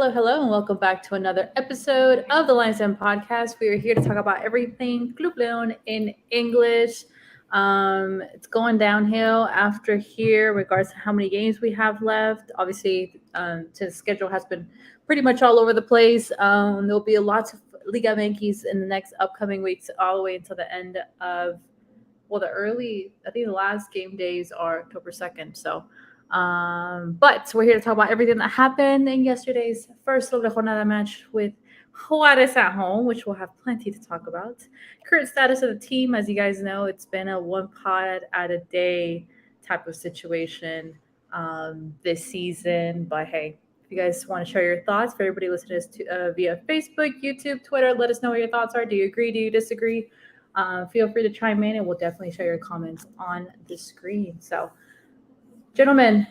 Hello, and welcome back to another episode of the Lions Den podcast. We are here to talk about everything Club Leon in English. It's going downhill after here in regards to how many games we have left. Obviously, the schedule has been pretty much all over the place. There'll be lots of Liga Yankees in the next upcoming weeks, all the way until the end of, I think the last game days are October 2nd. But we're here to talk about everything that happened in yesterday's first Doble Jornada match with Juarez at home, which we'll have plenty to talk about. Current status of the team, as you guys know, it's been a one pod at a day type of situation this season. But hey, if you guys want to share your thoughts, for everybody listening to us via Facebook, YouTube, Twitter, let us know what your thoughts are. Do you agree? Do you disagree? Feel free to chime in, and we'll definitely share your comments on the screen. So, gentlemen,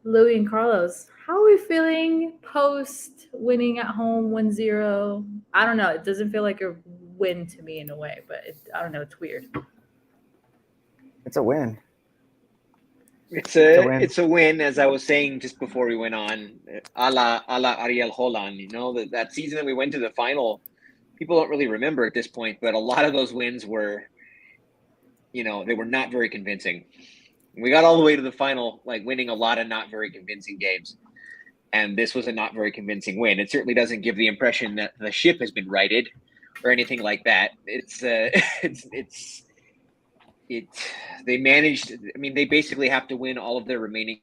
Louis and Carlos, how are we feeling post winning at home 1-0? I don't know. It doesn't feel like a win to me in a way, but I don't know. It's weird. It's a win. It's a win, as I was saying just before we went on, a la Ariel Holland. You know, that season that we went to the final, people don't really remember at this point, but a lot of those wins were, they were not very convincing. We got all the way to the final, like winning a lot of not very convincing games. And this was a not very convincing win. It certainly doesn't give the impression that the ship has been righted or anything like that. They managed, they basically have to win all of their remaining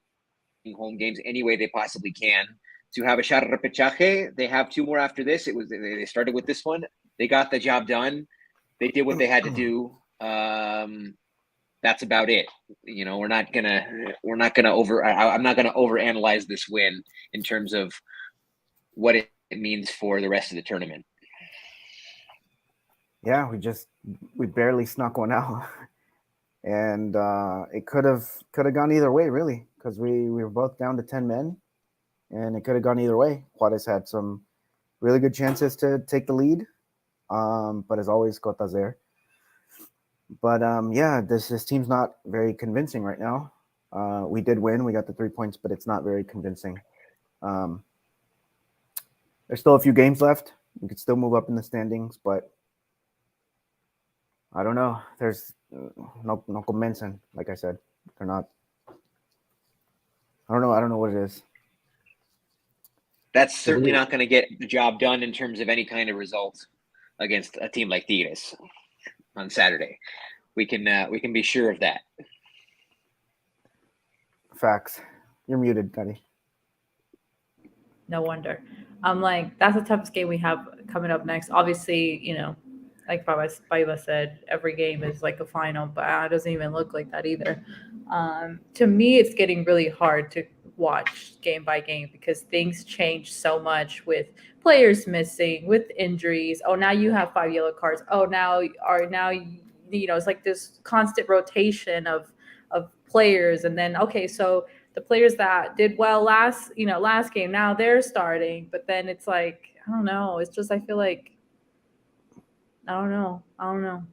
home games any way they possibly can to have a shot at repechaje. They have two more after this. They started with this one. They got the job done. They did what they had to do. That's about it. I'm not gonna overanalyze this win in terms of what it means for the rest of the tournament. Yeah, we barely snuck one out, and it could have gone either way, really, because we were both down to 10 men, and it could have gone either way. Juarez had some really good chances to take the lead, but as always, Cota's there. But this team's not very convincing right now. We did win. We got the 3 points, but it's not very convincing. There's still a few games left. We could still move up in the standings, but I don't know. There's no convincing, like I said. They're not. I don't know what it is. That's certainly not going to get the job done in terms of any kind of results against a team like Tigres on Saturday. We can be sure of that. Facts. You're muted, Daddy. No wonder. That's the toughest game we have coming up next. Obviously, like Paiva said, every game is like a final, but it doesn't even look like that either. To me, it's getting really hard to watch game by game because things change so much with players missing, with injuries. Oh, now you have 5 yellow cards. Oh, now it's like this constant rotation of players. And then, okay, so the players that did well last game, now they're starting. But then it's like, I don't know. It's just, I feel like, I don't know. I'm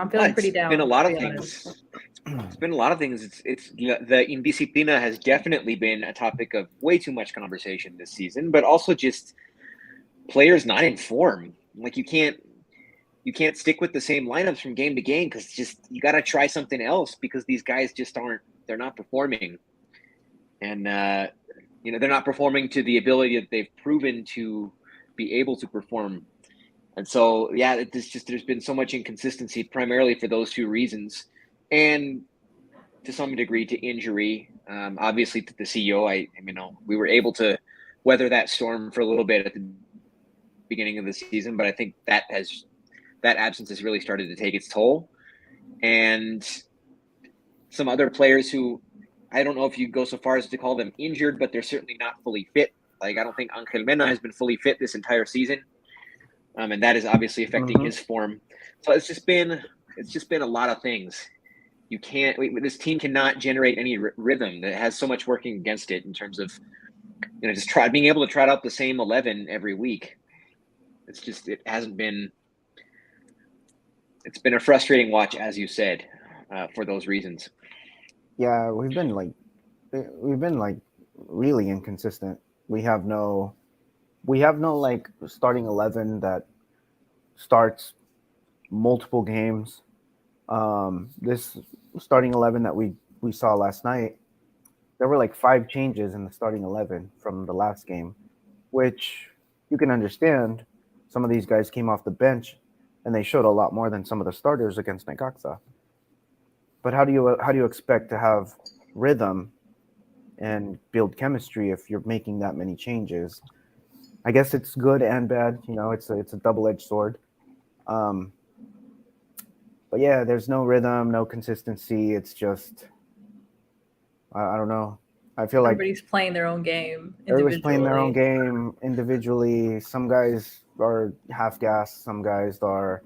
feeling pretty down. It's been a lot of things. It's been a lot of things. It's the indisciplina has definitely been a topic of way too much conversation this season, but also just players not in form. Like you can't stick with the same lineups from game to game because you got to try something else because these guys just they're not performing, and they're not performing to the ability that they've proven to be able to perform. And so, there's been so much inconsistency, primarily for those two reasons, and to some degree to injury. Obviously, to the CEO, we were able to weather that storm for a little bit at the beginning of the season, but I think that absence has really started to take its toll. And some other players who I don't know if you go so far as to call them injured, but they're certainly not fully fit Like, I don't think Angel Mena has been fully fit this entire season, and that is obviously affecting his form. So it's just been a lot of things. You can't. This team cannot generate any rhythm. That has so much working against it in terms of, just being able to trot out the same 11 every week. It hasn't been. It's been a frustrating watch, as you said, for those reasons. Yeah, we've been like really inconsistent. We have no like starting 11 that starts multiple games. This starting 11 that we saw last night, there were like 5 changes in the starting 11 from the last game, which you can understand. Some of these guys came off the bench and they showed a lot more than some of the starters against Necaxa. But how do you expect to have rhythm and build chemistry if you're making that many changes? I guess it's good and bad. It's a double-edged sword. But yeah, there's no rhythm, no consistency. It's just, I don't know. I feel like everybody's playing their own game. Everybody's playing their own game individually. Some guys are half-gas. Some guys are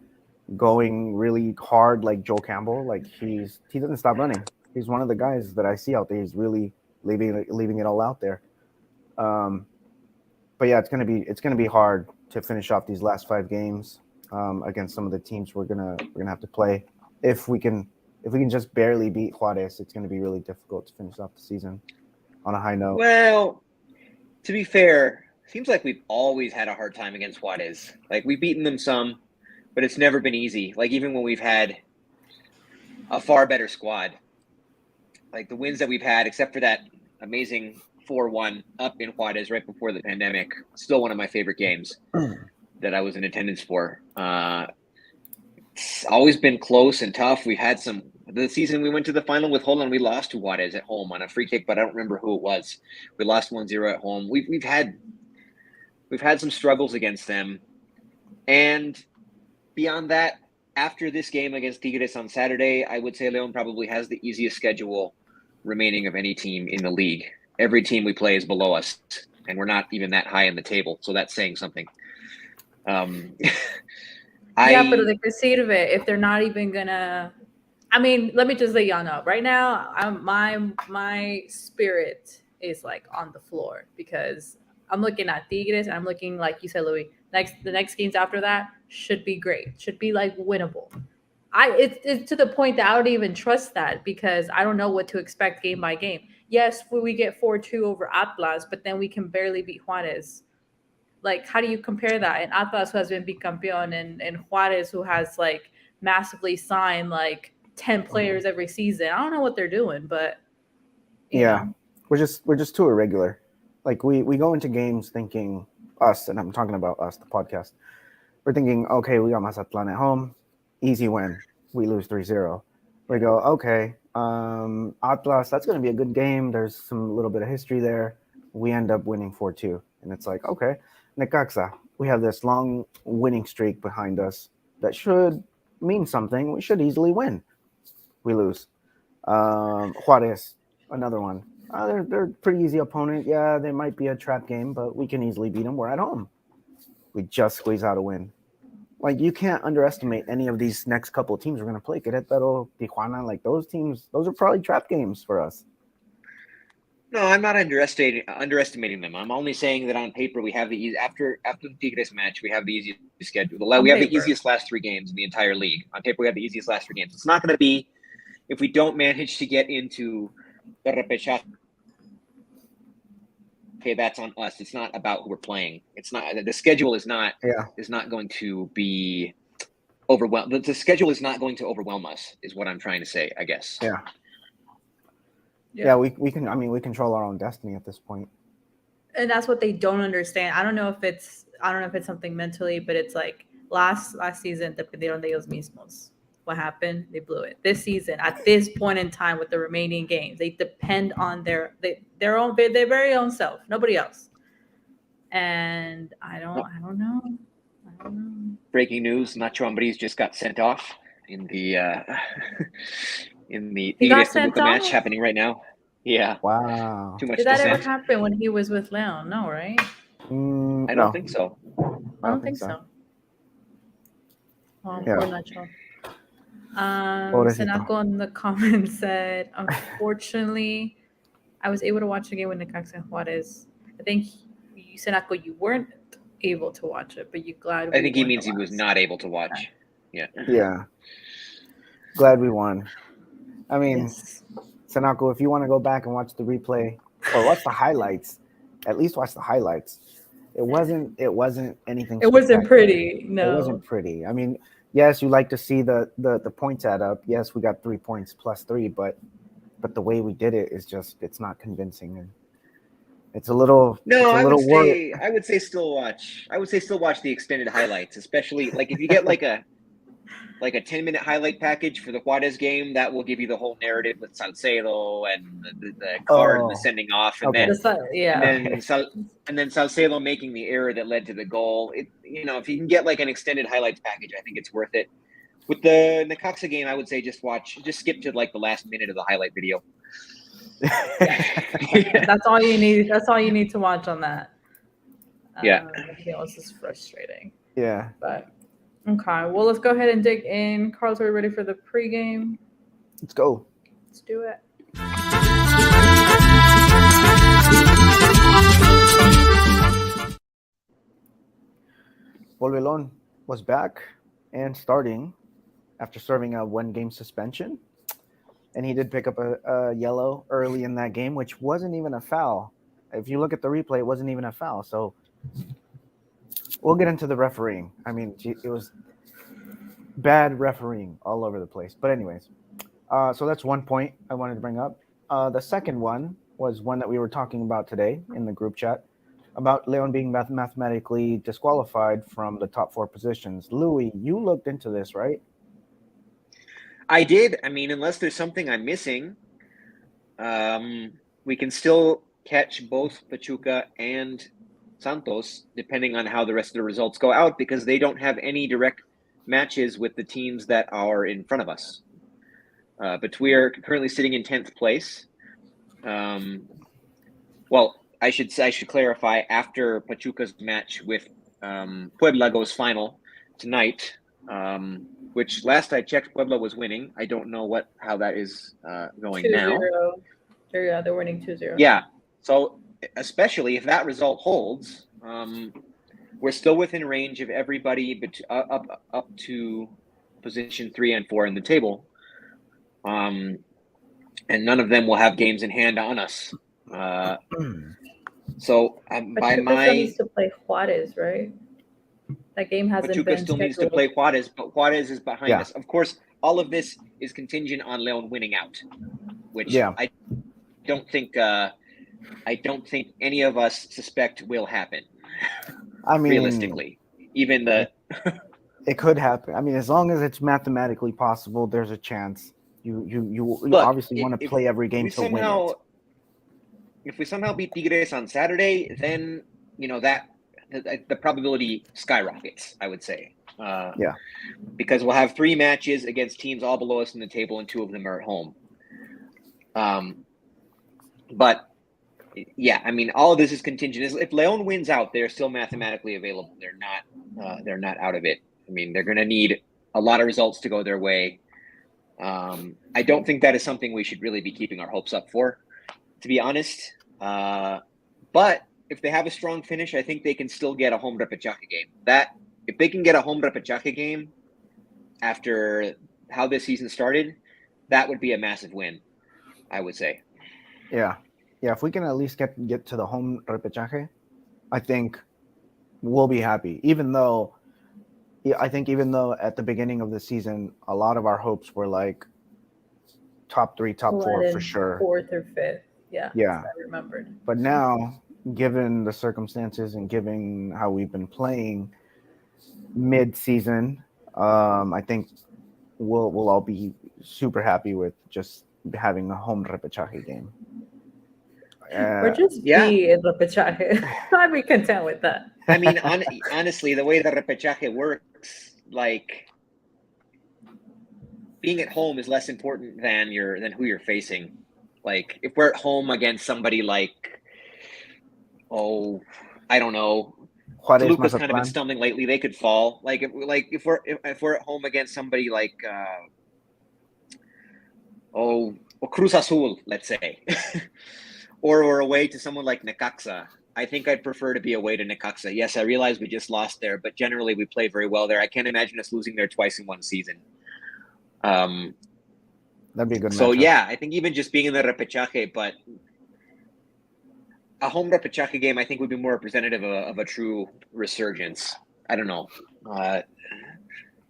going really hard, like Joel Campbell. Like he doesn't stop running. He's one of the guys that I see out there. He's really leaving it all out there. But yeah, it's gonna be hard to finish off these last 5 games against some of the teams we're gonna have to play. If we can just barely beat Juarez, it's gonna be really difficult to finish off the season on a high note. Well, to be fair, seems like we've always had a hard time against Juarez. Like, we've beaten them some, but it's never been easy. Like, even when we've had a far better squad, like the wins that we've had, except for that amazing 4-1 up in Juarez right before the pandemic, still one of my favorite games that I was in attendance for. It's always been close and tough. We've had the season we went to the final with Holland, we lost to Juarez at home on a free kick, but I don't remember who it was. We lost 1-0 at home. We've had some struggles against them. And beyond that, after this game against Tigres on Saturday, I would say León probably has the easiest schedule remaining of any team in the league. Every team we play is below us, and we're not even that high in the table, so that's saying something. But the conceit of it, if they're not even gonna, I mean, let me just let y'all know. Right now, my spirit is like on the floor because I'm looking at Tigres and I'm looking, like you said, Louis. The next games after that should be great. Should be like winnable. It's to the point that I don't even trust that because I don't know what to expect game by game. Yes, we get 4-2 over Atlas, but then we can barely beat Juarez. Like, how do you compare that? And Atlas, who has been bicampeón, and Juarez, who has like massively signed like 10 players every season. I don't know what they're doing, but you know. we're just too irregular. Like we go into games thinking, us, and I'm talking about us, the podcast. We're thinking, okay, we got Mazatlan at home, easy win. We lose 3-0. We go, okay, Atlas, that's going to be a good game. There's some little bit of history there. We end up winning 4-2, and it's like, okay, Necaxa, we have this long winning streak behind us that should mean something. We should easily win. We lose. Juarez, another one. They're a pretty easy opponent. Yeah, they might be a trap game, but we can easily beat them. We're at home. We just squeeze out a win. Like, you can't underestimate any of these next couple of teams we're going to play. Querétaro, Tijuana, like those teams, those are probably trap games for us. No, I'm not underestimating them. I'm only saying that on paper we have the after the Tigres match, we have the easiest schedule. We have the easiest last 3 games in the entire league. On paper, we have the easiest last 3 games. It's not going to be, if we don't manage to get into the repechaje, okay, that's on us. It's not about who we're playing. It's not, the schedule is not going to be overwhelmed. The schedule is not going to overwhelm us, is what I'm trying to say, I guess. Yeah, we control our own destiny at this point. And that's what they don't understand. I don't know if it's something mentally, but it's like last season, dependieron de ellos mismos. What happened? They blew it. This season, at this point in time, with the remaining games, they depend on their very own self, nobody else. And I don't know. Breaking news: Nacho Ambriz just got sent off in the Tigres Toluca match happening right now. Yeah. Wow. Too much Did that ever dissent. happen when he was with Leon? No, right? I don't No, think so. I don't think so. Well, Yeah. poor Nacho. Pobrecito. Senako in the comments said, unfortunately, I was able to watch the game with Necaxa and Juarez. I think you, Senako, you weren't able to watch it, but you're glad I we think he won means the he was last. not able to watch. Yeah. Yeah. Glad we won. I mean, Yes. Sanako, if you want to go back and watch the replay or watch the highlights, at least watch the highlights. It wasn't anything. It wasn't spectacular. pretty. No. It wasn't pretty. I mean, yes, you like to see the points add up. Yes, we got 3 points plus 3, but the way we did it is just, it's not convincing, and it's a little. No, it's a I little would say still watch. I would say still watch the extended highlights, especially like if you get like a 10-minute highlight package for the Juarez game, that will give you the whole narrative with Salcedo and the card and the sending off, and okay. then Salcedo making the error that led to the goal. If you can get like an extended highlights package, I think it's worth it. With the Necaxa game, I would say just skip to like the last minute of the highlight video. That's all you need. That's all you need to watch on that. Yeah. Everything else is frustrating. Yeah. But okay, well, let's go ahead and dig in. Carlos, are we ready for the pregame? Let's go. Let's do it. Volvelon was back and starting after serving a 1-game suspension. And he did pick up a yellow early in that game, which wasn't even a foul. If you look at the replay, it wasn't even a foul. So we'll get into the refereeing. I mean, it was bad refereeing all over the place. But anyways, so that's one point I wanted to bring up. The second one was one that we were talking about today in the group chat about Leon being mathematically disqualified from the top 4 positions. Louis, you looked into this, right? I did. I mean, unless there's something I'm missing, we can still catch both Pachuca and Santos, depending on how the rest of the results go out, because they don't have any direct matches with the teams that are in front of us. But we are currently sitting in 10th place. Well, I should clarify, after Pachuca's match with Puebla goes final tonight, which last I checked, Puebla was winning. I don't know how that is going 2-0. now. They're winning 2-0. Yeah. So especially if that result holds, we're still within range of everybody up to position 3 and 4 in the table. And none of them will have games in hand on us. So by Pachuca still needs to play Juarez, right? That game hasn't Pachuca been still scheduled. needs to play Juarez, but Juarez is behind us. Of course, all of this is contingent on Leon winning out, which I don't think any of us suspect will happen. I mean, realistically, even it could happen. I mean, as long as it's mathematically possible, there's a chance. You obviously want to play every game to win it. If we somehow beat Tigres on Saturday, then that the probability skyrockets, I would say. Because we'll have 3 matches against teams all below us in the table, and 2 of them are at home. But yeah, I mean, all of this is contingent. If Leon wins out, they're still mathematically available. They're not out of it. I mean, they're going to need a lot of results to go their way. I don't think that is something we should really be keeping our hopes up for, to be honest. But if they have a strong finish, I think they can still get a home repechaje game. If they can get a home repechaje game after how this season started, that would be a massive win, I would say. Yeah. If we can at least get to the home repechaje, I think we'll be happy. Even though at the beginning of the season, a lot of our hopes were like top 3, top 4 for sure. 4th or 5th. Yeah. I remembered. But now, given the circumstances and given how we've been playing mid-season, I think we'll all be super happy with just having a home repechaje game. Or just be in repechaje. I'd be content with that. I mean, honestly, the way the repechaje works, like being at home is less important than who you're facing. Like if we're at home against somebody like, I don't know, Juarez, Toluca's kind of been Mazatlan. stumbling lately. They could fall. Like if we're at home against somebody like Cruz Azul, let's say, or we're away to someone like Necaxa. I think I'd prefer to be away to Necaxa. Yes, I realize we just lost there, but generally we play very well there. I can't imagine us losing there twice in one season. That'd be a good So matchup. yeah, I think even just being in the repechaje, but a home repechaje game, I think would be more representative of a true resurgence. I don't know.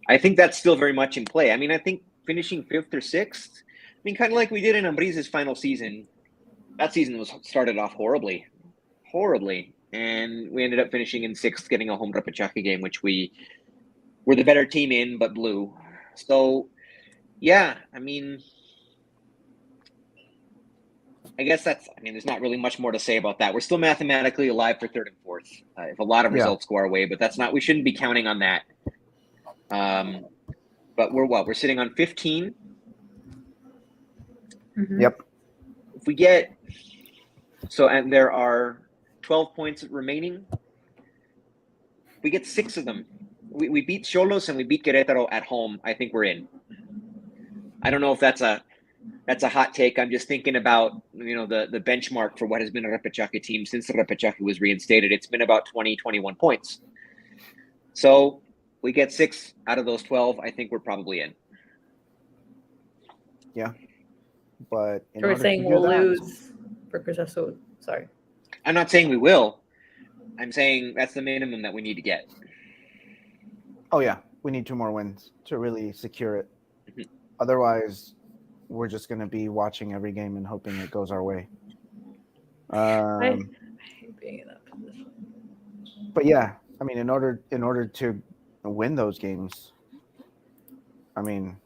I think that's still very much in play. I mean, I think finishing 5th or 6th, I mean, kind of like we did in Ambriz's final season. That season started off horribly, and we ended up finishing in 6th, getting a home repechaje game, which we were the better team in, but blew. So, yeah, I mean, I guess there's not really much more to say about that. We're still mathematically alive for 3rd and 4th if a lot of results go our way, but we shouldn't be counting on that. But we're sitting on 15. Mm-hmm. Yep. If we get, and there are 12 points remaining, we get 6 of them. We beat Xolos and we beat Querétaro at home. I think we're in. I don't know if that's a hot take. I'm just thinking about, the benchmark for what has been a repechaje team since the repechaje was reinstated. It's been about 20, 21 points. So we get 6 out of those 12. I think we're probably in. Yeah. But We're saying we'll lose for Cruz Azul. Sorry. I'm not saying we will. I'm saying that's the minimum that we need to get. Oh, yeah. We need 2 more wins to really secure it. Mm-hmm. Otherwise, we're just going to be watching every game and hoping it goes our way. I hate being in that position. But yeah, I mean, in order to win those games, I mean,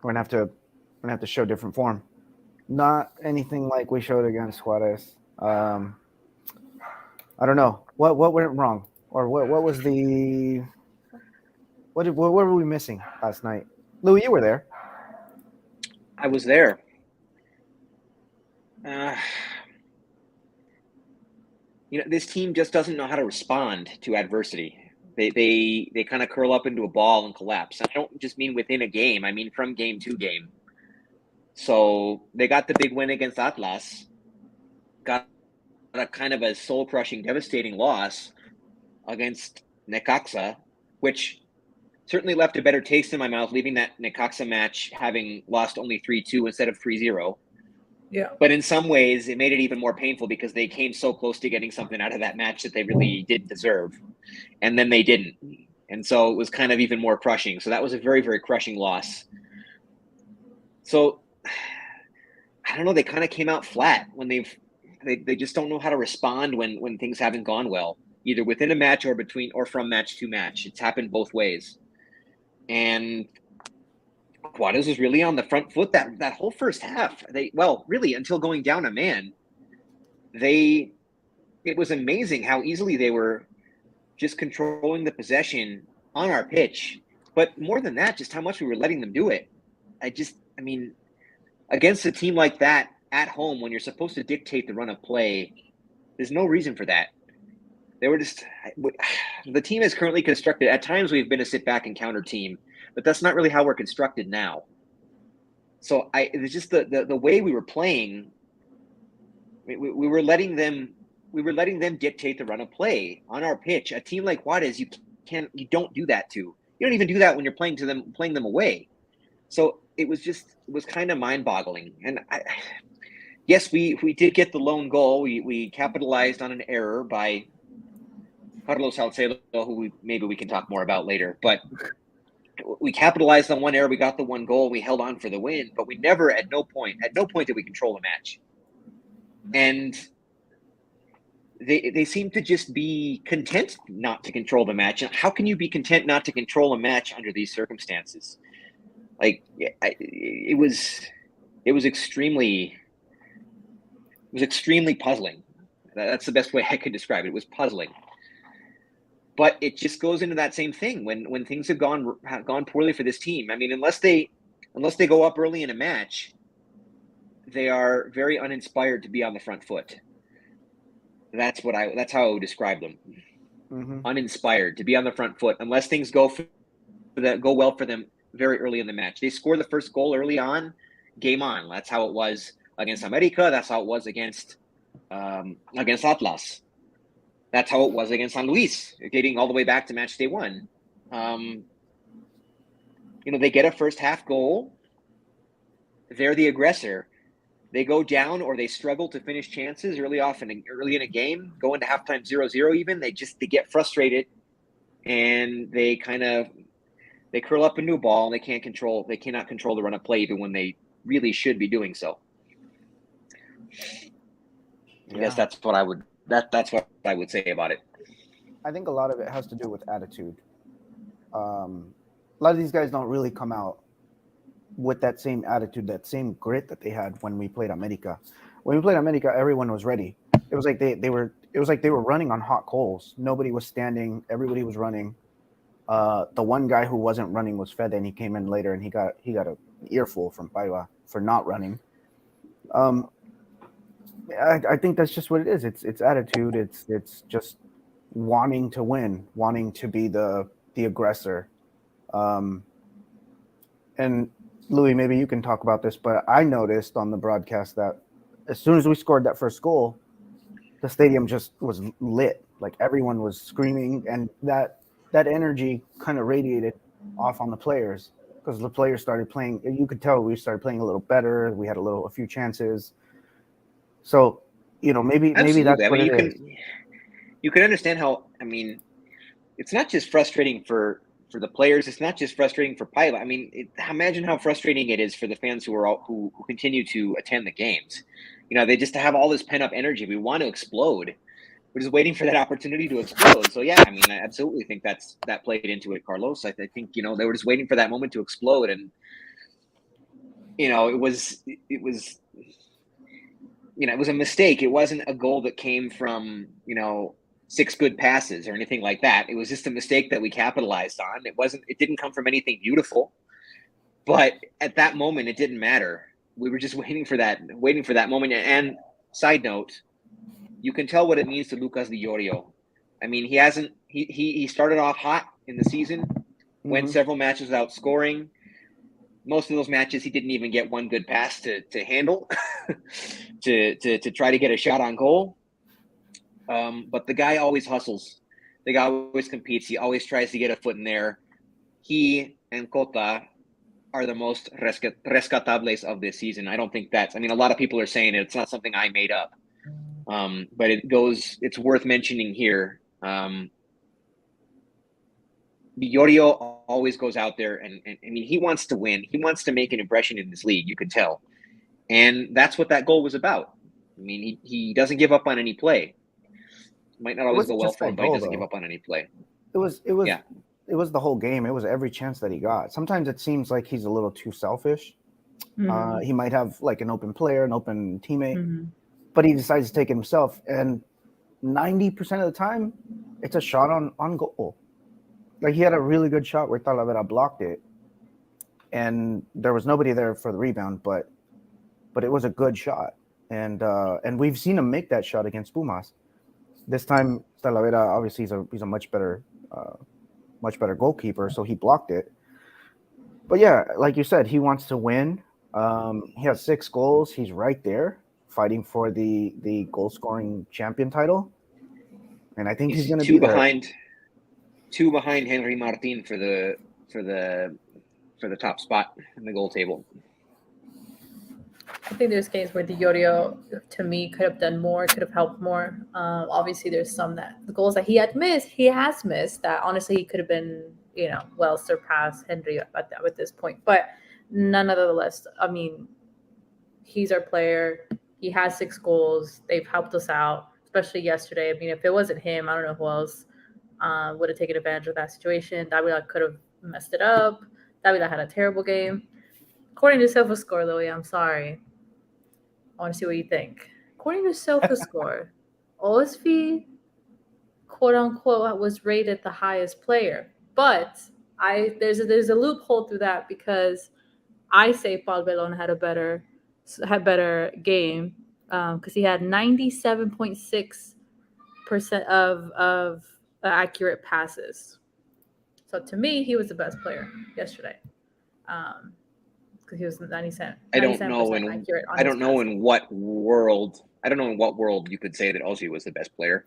we're gonna have to show different form. Not anything like we showed against Juarez. I don't know what went wrong, or what was the what were we missing last night? Louis, you were there. I was there. This team just doesn't know how to respond to adversity. They kind of curl up into a ball and collapse. And I don't just mean within a game. I mean from game to game. So they got the big win against Atlas. Got a kind of a soul-crushing, devastating loss against Necaxa, which certainly left a better taste in my mouth, leaving that Necaxa match having lost only 3-2 instead of 3-0. Yeah. But in some ways, it made it even more painful because they came so close to getting something out of that match that they really didn't deserve. And then they didn't. And so it was kind of even more crushing. So that was a very, very crushing loss. So, I don't know, they kind of came out flat when they just don't know how to respond when things haven't gone well, either within a match or from match to match. It's happened both ways. And Juarez was really on the front foot that whole first half. Really until going down a man. It was amazing how easily they were just controlling the possession on our pitch. But more than that, just how much we were letting them do it. Against a team like that at home, when you're supposed to dictate the run of play, there's no reason for that. They were just the team is currently constructed. At times we've been a sit back and counter team, but that's not really how we're constructed now. So it was just the way we were playing. We were letting them dictate the run of play on our pitch. A team like Juarez, you don't do that to. You don't even do that when you're playing them away. So it was kind of mind-boggling. And yes, we did get the lone goal. We capitalized on an error by Carlos Salcedo, who maybe we can talk more about later. But we capitalized on one error. We got the one goal. We held on for the win. But we never, at no point did we control the match. And they seem to just be content not to control the match. And how can you be content not to control a match under these circumstances? It was extremely puzzling. That's the best way I could describe it. It was puzzling. But it just goes into that same thing when things have gone poorly for this team. I mean, unless they go up early in a match, they are very uninspired to be on the front foot. That's how I would describe them. Mm-hmm. Uninspired to be on the front foot unless things go well for them very early in the match. They score the first goal early on, game on. That's how it was against America. That's how it was against Atlas. That's how it was against San Luis, dating all the way back to match day one. They get a first half goal. They're the aggressor. They go down or they struggle to finish chances early in a game, go into halftime 0-0 even. They get frustrated and they curl up into a ball and they cannot control the run of play even when they really should be doing so. Yeah. I guess that's what I would say about it. I think a lot of it has to do with attitude. A lot of these guys don't really come out with that same attitude, that same grit that they had when we played America. When we played America, everyone was ready. It was like they were running on hot coals. Nobody was standing. Everybody was running. The one guy who wasn't running was Fede, and he came in later, and he got an earful from Paiva for not running. I think that's just what it is. It's attitude. It's just wanting to win, wanting to be the aggressor. And Louis, maybe you can talk about this, but I noticed on the broadcast that as soon as we scored that first goal, the stadium just was lit. Like everyone was screaming, and that energy kind of radiated off on the players because the players started playing. You could tell we started playing a little better. We had a few chances. So, maybe that's what it is. You can understand how. I mean, it's not just frustrating for the players. It's not just frustrating for Paiva. I mean, imagine how frustrating it is for the fans who continue to attend the games. They just have all this pent up energy. We want to explode. We're just waiting for that opportunity to explode. So yeah, I mean, I absolutely think that played into it, Carlos. I think they were just waiting for that moment to explode, and it was a mistake. It wasn't a goal that came from 6 good passes or anything like that. It was just a mistake that we capitalized on. It didn't come from anything beautiful, but at that moment, it didn't matter. We were just waiting for that moment. And side note, you can tell what it means to Lucas Di Iorio. I mean, he started off hot in the season, went several matches without scoring. Most of those matches, he didn't even get one good pass to handle to try to get a shot on goal. But the guy always hustles. The guy always competes. He always tries to get a foot in there. He and Cota are the most rescatables of this season. I don't think a lot of people are saying it. It's not something I made up. But it's worth mentioning here. Iorio always goes out there and I mean, he wants to win. He wants to make an impression in this league, you can tell. And that's what that goal was about. I mean, he doesn't give up on any play. Might not always go well for him, but he doesn't give up on any play. It was the whole game. It was every chance that he got. Sometimes it seems like he's a little too selfish. Mm-hmm. He might have like an open player, an open teammate, but he decides to take it himself. And 90% of the time, it's a shot on goal. Like he had a really good shot where Talavera blocked it, and there was nobody there for the rebound, but it was a good shot. And we've seen him make that shot against Pumas. This time, Talavera obviously he's a much better goalkeeper, so he blocked it. But yeah, like you said, he wants to win. He has 6 goals. He's right there fighting for the goal scoring champion title, and I think he's going to be there. 2 behind Henry Martin for the top spot in the goal table. I think there's games where Di Iorio, to me, could have done more, could have helped more. Obviously, there's some the goals that he has missed that honestly he could have been, well surpassed Henry at this point. But nonetheless, I mean, he's our player. He has 6 goals. They've helped us out, especially yesterday. I mean, if it wasn't him, I don't know who else would have taken advantage of that situation. Davila could have messed it up. Davila had a terrible game. According to SofaScore, Louis, I'm sorry. I want to see what you think. According to SofaScore, OSV, quote unquote, was rated the highest player. But there's a loophole through that because I say Paul Belon had a better had better game because he had 97.6% of accurate passes. So to me, he was the best player yesterday. Because he was 97% accurate on I his don't know passes. in what world you could say that Ozzy was the best player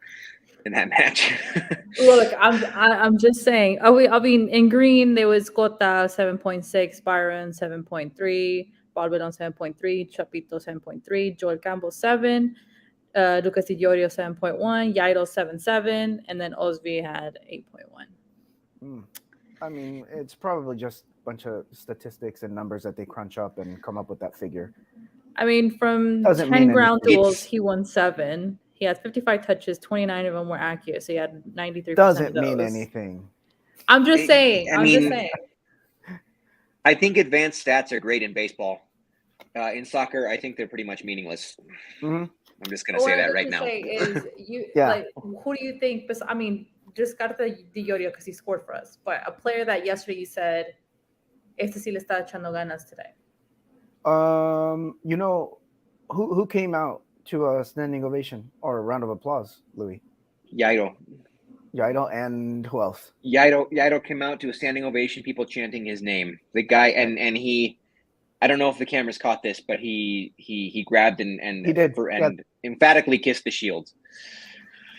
in that match. Well, look, I'm just saying. I mean, in green there was Cota 7.6, Byron 7.3, Balbedon 7.3, Chapito 7.3, Joel Campbell 7, Lucas Iorio 7.1, Yairo 7.7, and then Osby had 8.1. I mean, it's probably just a bunch of statistics and numbers that they crunch up and come up with that figure. I mean, from Doesn't 10 mean ground anything. duels, he won 7. He had 55 touches, 29 of them were accurate, so he had 93%. Doesn't of those. mean anything. I'm just saying. I think advanced stats are great in baseball. In soccer, I think they're pretty much meaningless. Mm-hmm. I'm just going to say that right now. Say is you Yeah. who do you think? I mean, Descarta Di Iorio because he scored for us, but a player that yesterday you said, este sí le está echando ganas today. You know, who came out to a standing ovation or a round of applause, Louis? Yairo, and who else? Yairo came out to a standing ovation, people chanting his name. The guy and he, I don't know if the cameras caught this, but he grabbed and He did, emphatically kissed the shield.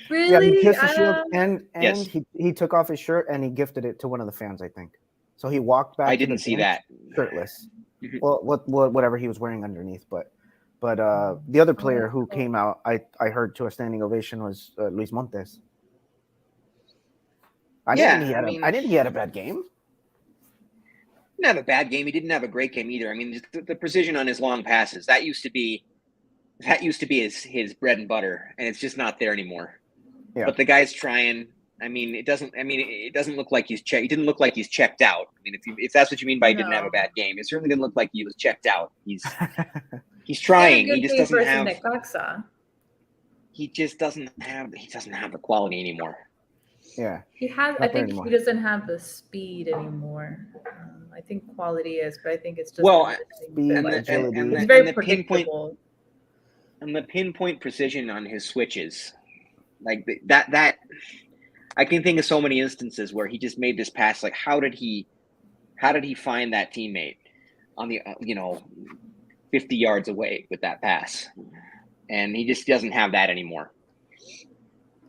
Really? Yeah, he kissed the shield and yes. he took off his shirt and he gifted it to one of the fans, I think. So he walked back. I didn't see that. Shirtless. Mm-hmm. Well, whatever he was wearing underneath, but the other player who came out, I heard to a standing ovation was Luis Montes. I didn't think he had a bad game. Didn't have a bad game. He didn't have a great game either. I mean, the precision on his long passes that used to be his bread and butter, and it's just not there anymore. Yeah. But the guy's trying. I mean, it doesn't look like he's checked. He didn't look like he's checked out. I mean, if that's what you mean by he didn't have a bad game, it certainly didn't look like he was checked out. He's trying. He just doesn't have. He just doesn't have. He doesn't have the quality anymore. Yeah, he has. I think he doesn't have the speed anymore. I think quality is, but I think it's just speed and agility. It's very predictable. And the pinpoint precision on his switches, like that. I can think of so many instances where he just made this pass. Like, how did he find that teammate on the 50 yards away with that pass? And he just doesn't have that anymore.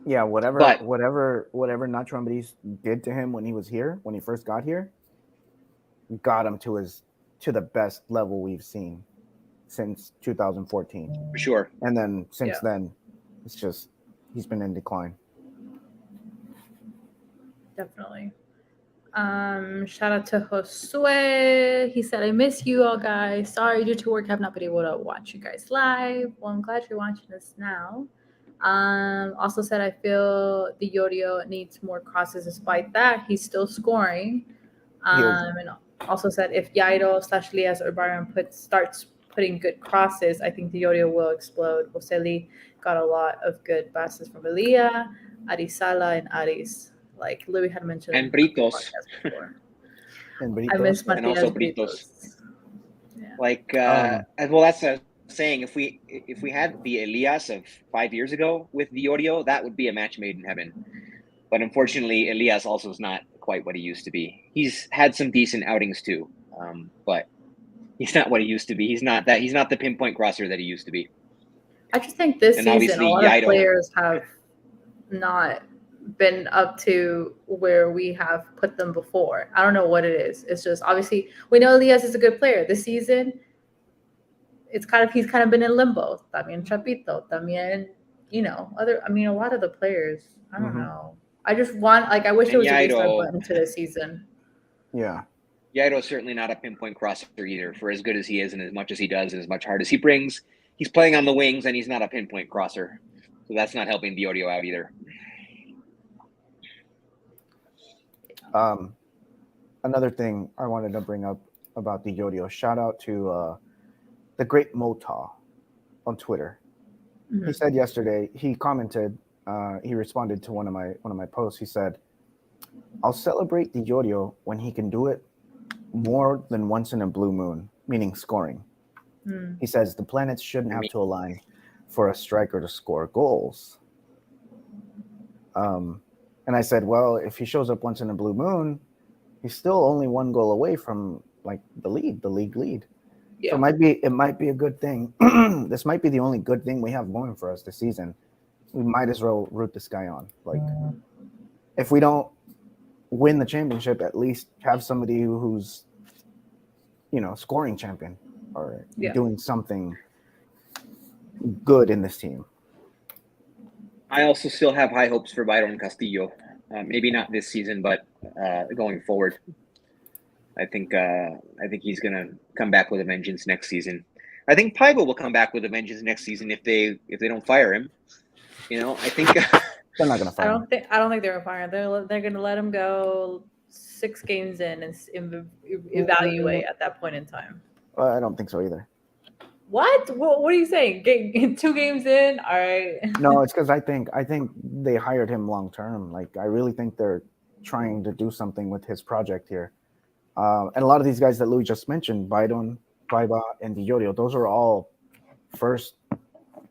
Yeah, whatever Nacho Ambriz did to him when he was here, when he first got here, got him to the best level we've seen since 2014. For sure. And then since then, it's just he's been in decline. Definitely. Shout out to Josue. He said, I miss you all guys. Sorry, due to work, I've not been able to watch you guys live. Well, I'm glad you're watching us now. Also said, I feel Di Iorio needs more crosses. Despite that, he's still scoring. And also said, if Yairo / Lias or Byron starts putting good crosses, I think Di Iorio will explode. Joseli got a lot of good passes from Elia, Arizala, and Aris. Like Louis had mentioned. And Britos. I miss Matias and also Britos. Yeah. Like, well, that's a saying. If we had the Elias of 5 years ago with Di Iorio, that would be a match made in heaven. But unfortunately, Elias also is not quite what he used to be. He's had some decent outings too, but he's not what he used to be. He's not the pinpoint crosser that he used to be. I just think this season a lot of players have not been up to where we have put them before. I don't know what it is. It's just obviously we know Elias is a good player. This season, he's kind of been in limbo. También Chapito, también a lot of the players. I don't know. I just want I wish there was a restart button to this season. Yeah. Yairo's certainly not a pinpoint crosser either. For as good as he is and as much as he does and as much heart as he brings, he's playing on the wings and he's not a pinpoint crosser. So that's not helping Di Iorio out either. Another thing I wanted to bring up about Di Iorio, shout out to the great Mota on Twitter. Mm-hmm. He said yesterday, he commented, he responded to one of my posts. He said, I'll celebrate Di Iorio when he can do it more than once in a blue moon, meaning scoring. He says the planets shouldn't have to align for a striker to score goals. And I said, well, if he shows up once in a blue moon, he's still only 1 goal away from like the league lead. Yeah. So it might be a good thing. This might be the only good thing we have going for us this season. We might as well root this guy on. Like, if we don't win the championship, at least have somebody who's, scoring champion or doing something good in this team. I also still have high hopes for Byron Castillo. Maybe not this season, but going forward. I think he's gonna come back with a vengeance next season. I think Paiva will come back with a vengeance next season if they don't fire him. I think they're not gonna fire him. I don't think they're gonna fire him. They're gonna let him go 6 games in and evaluate at that point in time. I don't think so either. What are you saying? 2 games in, all right. No, it's because I think they hired him long term. Like, I really think they're trying to do something with his project here. And a lot of these guys that Louis just mentioned, Byron, Paiva, and Di Iorio, those are all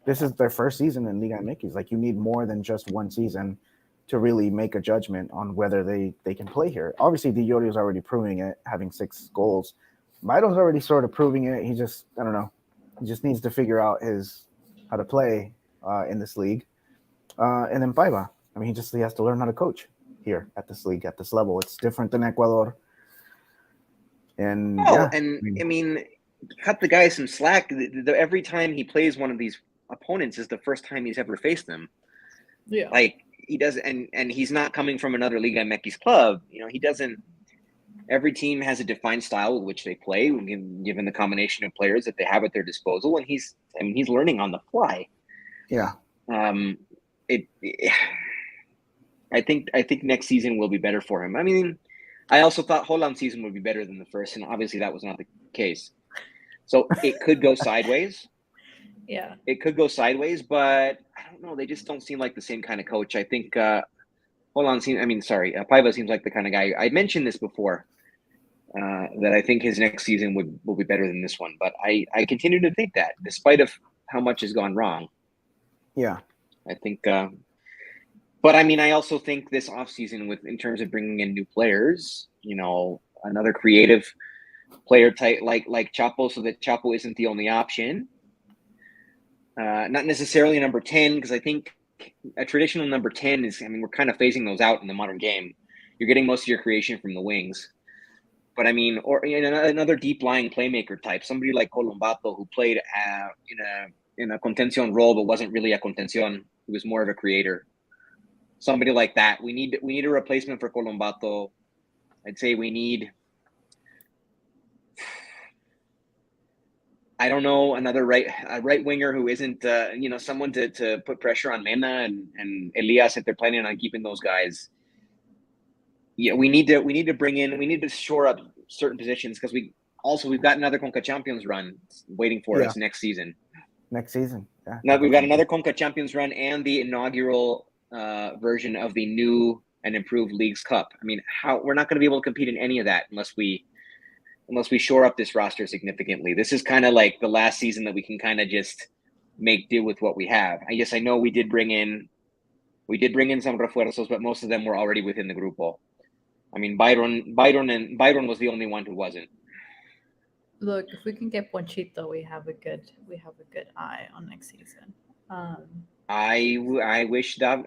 this is their first season in Liga MX. Like, you need more than just 1 season to really make a judgment on whether they can play here. Obviously, Di Iorio's already proving it, having 6 goals. Byron's already sort of proving it. He just, I don't know. He just needs to figure out how to play in this league. And then Paiva, I mean, he has to learn how to coach here at this league, at this level. It's different than Ecuador. And I mean, cut the guy some slack. Every time he plays one of these opponents is the first time he's ever faced them. Yeah, like he does, and he's not coming from another Liga MX club. He doesn't. Every team has a defined style with which they play, given the combination of players that they have at their disposal, and he's learning on the fly. Yeah. I think next season will be better for him. I mean, I also thought Holland's season would be better than the first, and obviously that was not the case. So it could go sideways. Yeah. It could go sideways, but I don't know. They just don't seem like the same kind of coach. I think Paiva seems like the kind of guy. I mentioned this before, that I think his next season will be better than this one. But I continue to think that, despite of how much has gone wrong. Yeah. I think but I mean, I also think this offseason, in terms of bringing in new players, another creative player type like Chapo, so that Chapo isn't the only option. Not necessarily number 10, because I think a traditional number 10 is, we're kind of phasing those out in the modern game. You're getting most of your creation from the wings. But I mean, or another deep lying playmaker type, somebody like Colombato, who played in a contención role, but wasn't really a contención. He was more of a creator. Somebody like that. We need a replacement for Colombato. I'd say we need, I don't know, another right winger who isn't someone to put pressure on Mena and Elias if they're planning on keeping those guys. Yeah, we need to shore up certain positions, because we've got another Conca Champions run waiting for us next season. Next season. Yeah. Now we've got another Conca Champions run and the inaugural version of the new and improved Leagues Cup. I mean, we're not going to be able to compete in any of that unless we shore up this roster significantly. This is kind of like the last season that we can kind of just make do with what we have. I know we did bring in some refuerzos, but most of them were already within the grupo. I mean, Byron was the only one who wasn't. Look, if we can get Ponchito, we have a good eye on next season. I wish that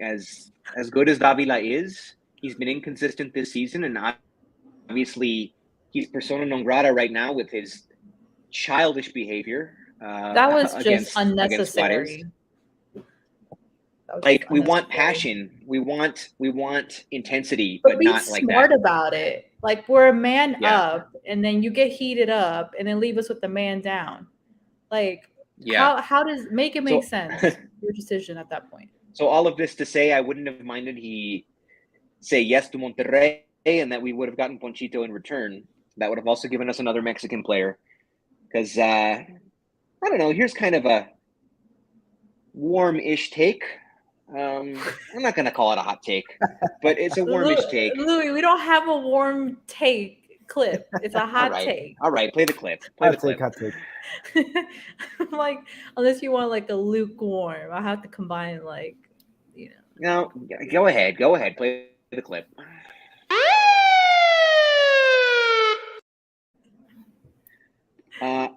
as good as Davila is, he's been inconsistent this season, and obviously he's persona non grata right now with his childish behavior. That was just unnecessary. We want passion, we want intensity, but not like that. Be smart about it. Like, we're a man up, and then you get heated up, and then leave us with the man down. Like, how does make sense? Your decision at that point. So all of this to say, I wouldn't have minded he say yes to Monterrey, and that we would have gotten Ponchito in return. That would have also given us another Mexican player. Because I don't know. Here's kind of a warm-ish take. I'm not going to call it a hot take, but it's a warmish take. Louis, we don't have a warm take. clip. It's a All hot right. take. All right. Play the clip. Play the clip. Hot take. Like, unless you want like a lukewarm, I have to combine like, No, go ahead. Go ahead. Play the clip.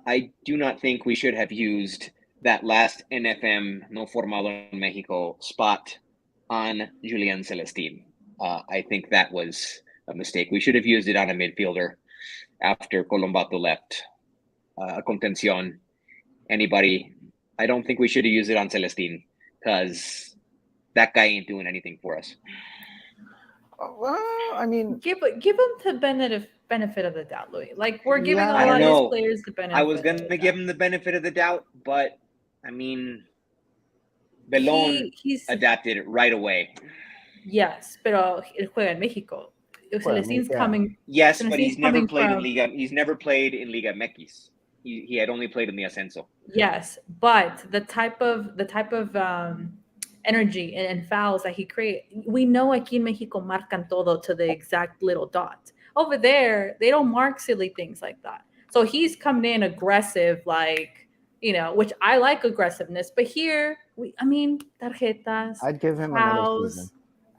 I do not think we should have used that last NFM no formado en Mexico spot on Julian Celestin. I think that was a mistake. We should have used it on a midfielder after Colombato left. A contención. Anybody. I don't think we should have used it on Celestin because that guy ain't doing anything for us. Well, I mean, give him the benefit of the doubt, Louis. Like, we're giving Yeah, a I lot don't of his know. players the benefit. I was of going the to give doubt. him the benefit of the doubt, but I mean, Belon He's adapted it right away. yes, pero él juega en México. Celestin's yeah. coming. Yes, but Celestin's he's never coming played in from- Liga. He's never played in Liga MX. He had only played in the Ascenso. Yes, but the type of energy and fouls that he creates, we know aquí en Mexico marcan todo to the exact little dot. Over there, they don't mark silly things like that. So he's coming in aggressive, like, which I like aggressiveness. But here, tarjetas, I'd give him another fouls. season.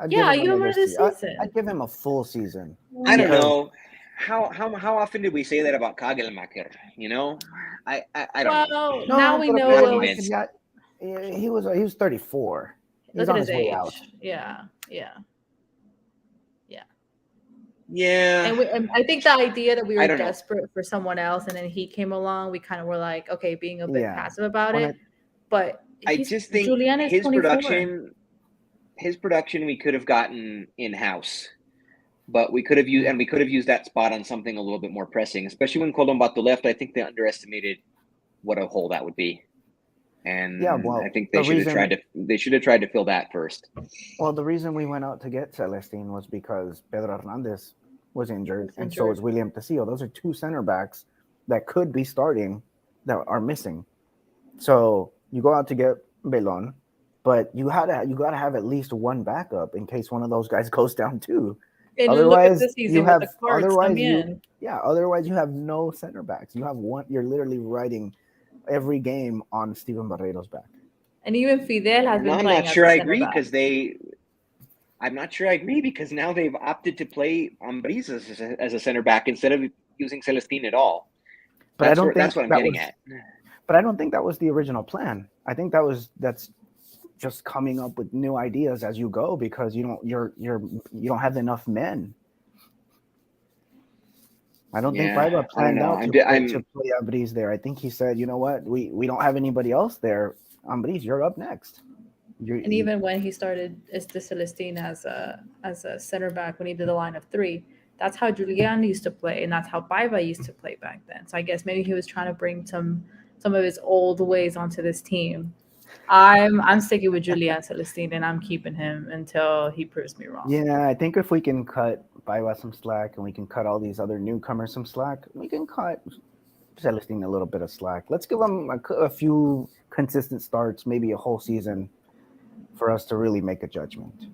I'd Yeah, give him you another another season. season. I'd give him a full season. I don't Because- know. How often did we say that about Kagelmacher? I don't know. Well, now we but know. Not Will- convinced. He was 34. He's Look on at his his way age. out. Yeah. Yeah. And I think the idea that we I were don't know. desperate for someone else, and then he came along, we kind of were like, okay, being a bit Yeah. passive about When it. But I he's- just think Julian is his 24. production we could have gotten in house, but we could have used that spot on something a little bit more pressing, especially when Colombato left. I think they underestimated what a hole that would be, and Yeah, well, I think they should have tried to fill that first. Well, the reason we went out to get Celestin was because Pedro Hernandez was injured, and so is William Tecillo. Those are two center backs that could be starting that are missing. So you go out to get Belon, but you gotta have at least one backup in case one of those guys goes down too. And Otherwise, look at this season you with have the cards otherwise come you in. otherwise you have no center backs. You have one. You're literally riding every game on Steven Barreiro's back. And even Fidel has been I'm playing. not sure as a I center agree back. because now they've opted to play Ambriz as a center back instead of using Celestin at all. But That's what I'm getting at. But I don't think that was the original plan. I think that's just coming up with new ideas as you go because you don't have enough men. I don't think Paiva planned out to play Ambriz there. I think he said, you know what, we don't have anybody else there. Ambriz, you're up next. And even when he started Celestin as a center back, when he did the line of three, that's how Julian used to play, and that's how Paiva used to play back then. So I guess maybe he was trying to bring some of his old ways onto this team. I'm sticking with Julian Celestin, and I'm keeping him until he proves me wrong. Yeah, I think if we can cut Paiva some slack and we can cut all these other newcomers some slack, we can cut Celestin a little bit of slack. Let's give him a few consistent starts, maybe a whole season, for us to really make a judgment.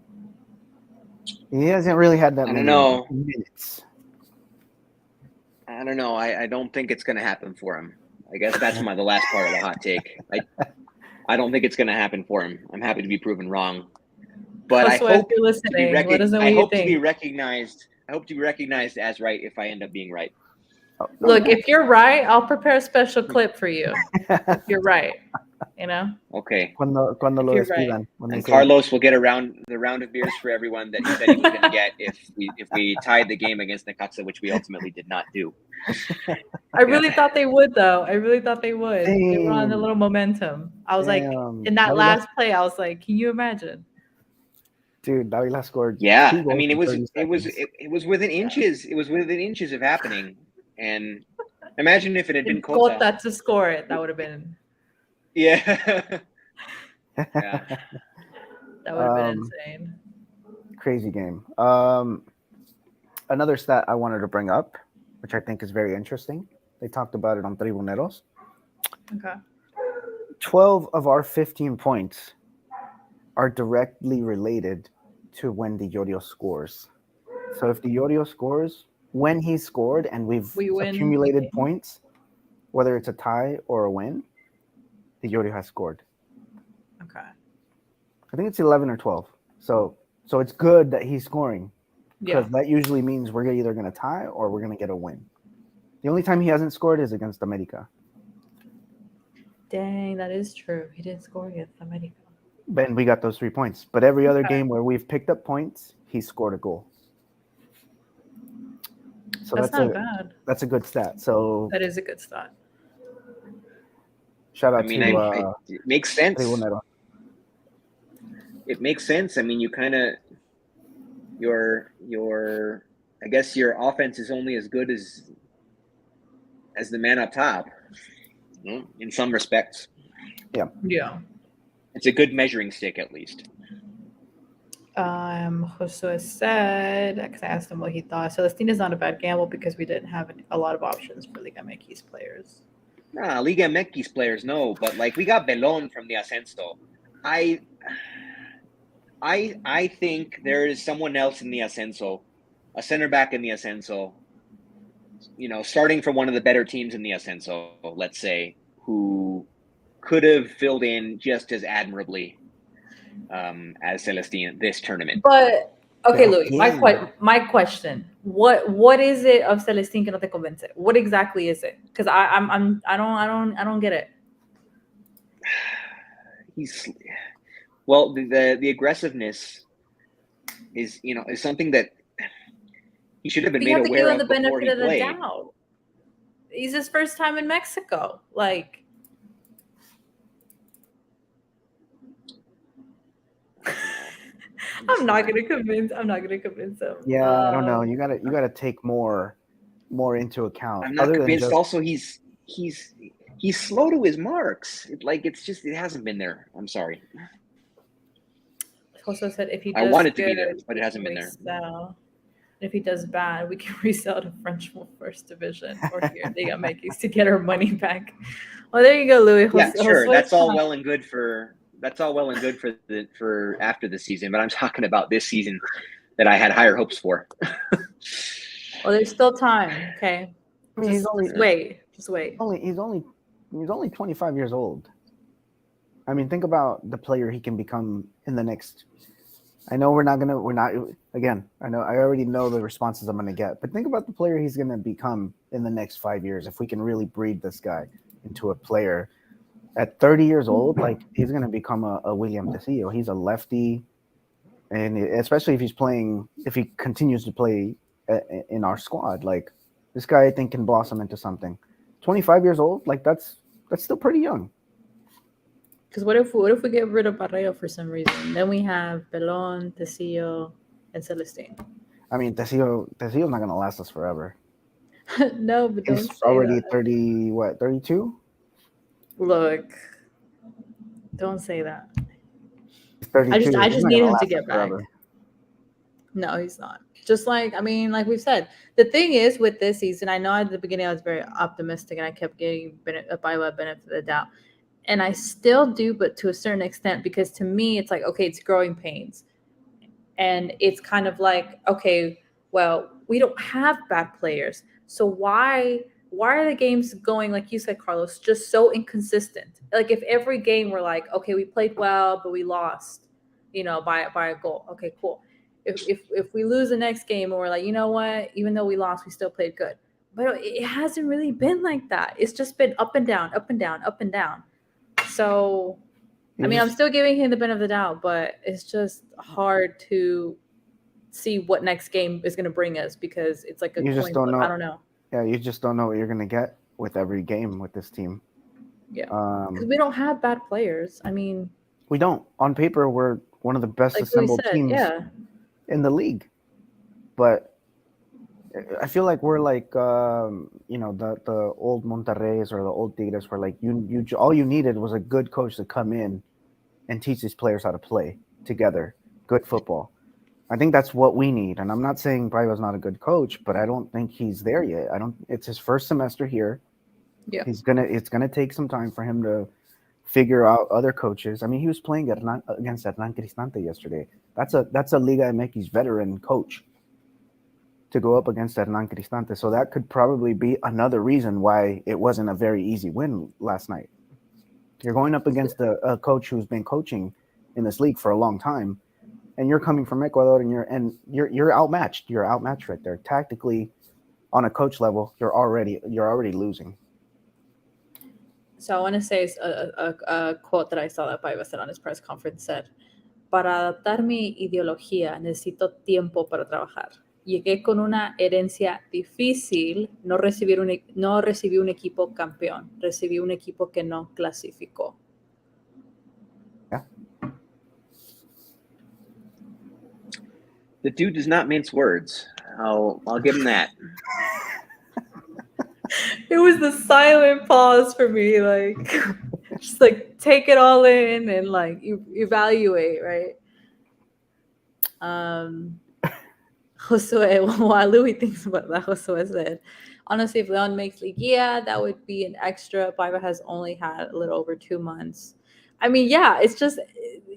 He hasn't really had that many minutes. I don't know. I don't think it's going to happen for him. I guess that's the last part of the hot take. I don't think it's going to happen for him. I'm happy to be proven wrong, but I hope to be recognized. I hope to be recognized as right if I end up being right. Look, if you're right, I'll prepare a special clip for you. If you're right, Okay. Cuando lo despidan. And Carlos will get the round of beers for everyone that he said he was going to get if we tied the game against Necaxa, which we ultimately did not do. I really thought they would, though. I really thought they would. They were on a little momentum. I was like, in that last play, I was like, can you imagine? Dude, Davila scored. Yeah, I mean, it was within inches. It was within inches of happening. And imagine if it had been Cota to score it. That would have been. Yeah. That would have been insane. Crazy game. Another stat I wanted to bring up, which I think is very interesting. They talked about it on Tribuneros. Okay. 12 of our 15 points are directly related to when the Yorio scores. So if the Yorio scores, when he scored and we win, accumulated okay. points, whether it's a tie or a win, Tigres has scored. Okay. I think it's 11 or 12. So it's good that he's scoring because Yeah. that usually means we're either going to tie or we're going to get a win. The only time he hasn't scored is against America. Dang, that is true. He didn't score against America. And we got those 3 points. But every other Okay. game where we've picked up points, he scored a goal. So That's not bad. That's a good stat. So That is a good stat. shout out I mean, to it makes sense. Tribunero. It makes sense. I mean, you kind of your I guess your offense is only as good as the man up top. In some respects. Yeah. Yeah. It's a good measuring stick, at least. Josue said, because I asked him what he thought. Celestine is not a bad gamble because we didn't have a lot of options for Liga MX players. Nah, Liga MX players, no, but like we got Belon from the Ascenso. I think there is someone else in the Ascenso, a center back in the Ascenso, starting from one of the better teams in the Ascenso, let's say, who could have filled in just as admirably as Celestine this tournament. But okay, Pero Louis, ¿quién? my question: what is it of Celestine que no te convence? What exactly is it? Because I don't get it. The aggressiveness is something that he should have been But you made have to give aware him the of before benefit he of the played. doubt. He's his first time in Mexico. Like, I'm not gonna convince him. Yeah, I don't know. You gotta take more into account. I'm not other convinced. Than just, also, he's slow to his marks. It hasn't been there. I'm sorry. Also said if he does I want it to good, be there, but it hasn't been there. resell. If he does bad, we can resell to French First Division or here Liga MX to get our money back. Well, there you go, Louis. Yeah, sure. Josue's That's all fine. well and good for after the season, but I'm talking about this season that I had higher hopes for. Well, there's still time. Okay, I mean, just wait. Just wait. He's only 25 years old. I mean, think about the player he can become in the next. I know I already know the responses I'm gonna get, but think about the player he's gonna become in the next 5 years. If we can really breed this guy into a player at 30 years old, like he's gonna become a William Tecillo. He's a lefty, and especially if he continues to play in our squad, like this guy I think can blossom into something. 25 years old, like that's still pretty young. Because what if we get rid of Barreo for some reason? Then we have Belon, Tecillo, and Celestine. I mean, Tecillo's not gonna last us forever. No, but don't He's say already that. 32? Look, don't say that. He's 32. I He's just not need gonna him to last get us back. forever. No, he's not. Just like we've said, the thing is with this season, I know at the beginning I was very optimistic and I kept getting a benefit of the doubt. And I still do, but to a certain extent, because to me, it's like, okay, it's growing pains. And it's kind of like, okay, well, we don't have bad players. So why are the games going, like you said, Carlos, just so inconsistent? Like if every game we're like, okay, we played well, but we lost, by a goal. Okay, cool. If we lose the next game and we're like, you know what, even though we lost, we still played good. But it hasn't really been like that. It's just been up and down, up and down, up and down. So, I'm still giving him the benefit of the doubt, but it's just hard to see what next game is going to bring us because it's like a You just coin don't flip. know. I don't know. Yeah, you just don't know what you're gonna get with every game with this team. Yeah, because we don't have bad players. I mean, we don't. On paper, we're one of the best like we assembled said, teams in the league, but I feel like we're like the old Monterrey's or the old Tigres, where like you all you needed was a good coach to come in and teach these players how to play together, good football. I think that's what we need. And I'm not saying Bravo's not a good coach, but I don't think he's there yet. It's his first semester here. Yeah. It's gonna take some time for him to figure out other coaches. I mean, he was playing against Hernan Cristante yesterday. That's a Liga MX veteran coach. to go up against Hernan Cristante. So that could probably be another reason why it wasn't a very easy win last night. You're going up against a coach who's been coaching in this league for a long time, and you're coming from Ecuador, and you're outmatched. You're outmatched right there. Tactically, on a coach level, you're already losing. So I want to say a quote that I saw that Paiva said on his press conference said, para adaptar mi ideología necesito tiempo para trabajar. Llegué con una herencia difícil, no recibí un equipo campeón, recibí un equipo que no clasificó. Yeah. The dude does not mince words. I'll give him that. It was the silent pause for me, like just like take it all in and like you evaluate, right? Josue, while Louis thinks about that, Josue said, honestly, if Leon makes Liguilla, that would be an extra. Paiva has only had a little over 2 months. I mean, yeah, it's just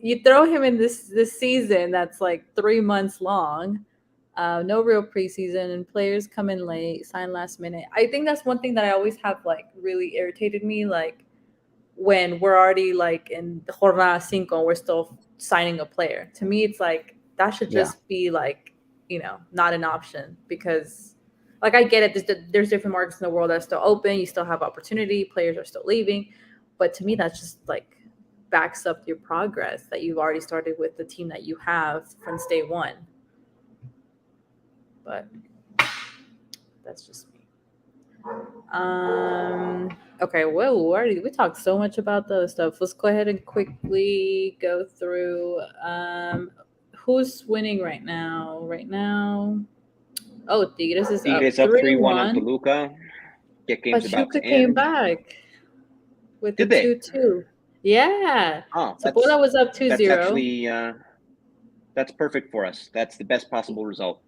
you throw him in this season that's like 3 months long. No real preseason, and players come in late, sign last minute. I think that's one thing that I always have like really irritated me, like when we're already like in the jornada cinco and we're still signing a player. To me, it's like that should just be like, not an option, because like I get it. There's different markets in the world that are still open. You still have opportunity. Players are still leaving. But to me, that's just like backs up your progress that you've already started with the team that you have from day one. But that's just me. Okay, well, we talked so much about those stuff. Let's go ahead and quickly go through who's winning right now. Oh, Tigres is Tigres up 3-1 on 3-1. Toluca. Get game's about to Pachuca came end. back with Did the they? 2-2. Yeah. Oh, So Puebla was up 2-0. That's actually that's perfect for us. That's the best possible result.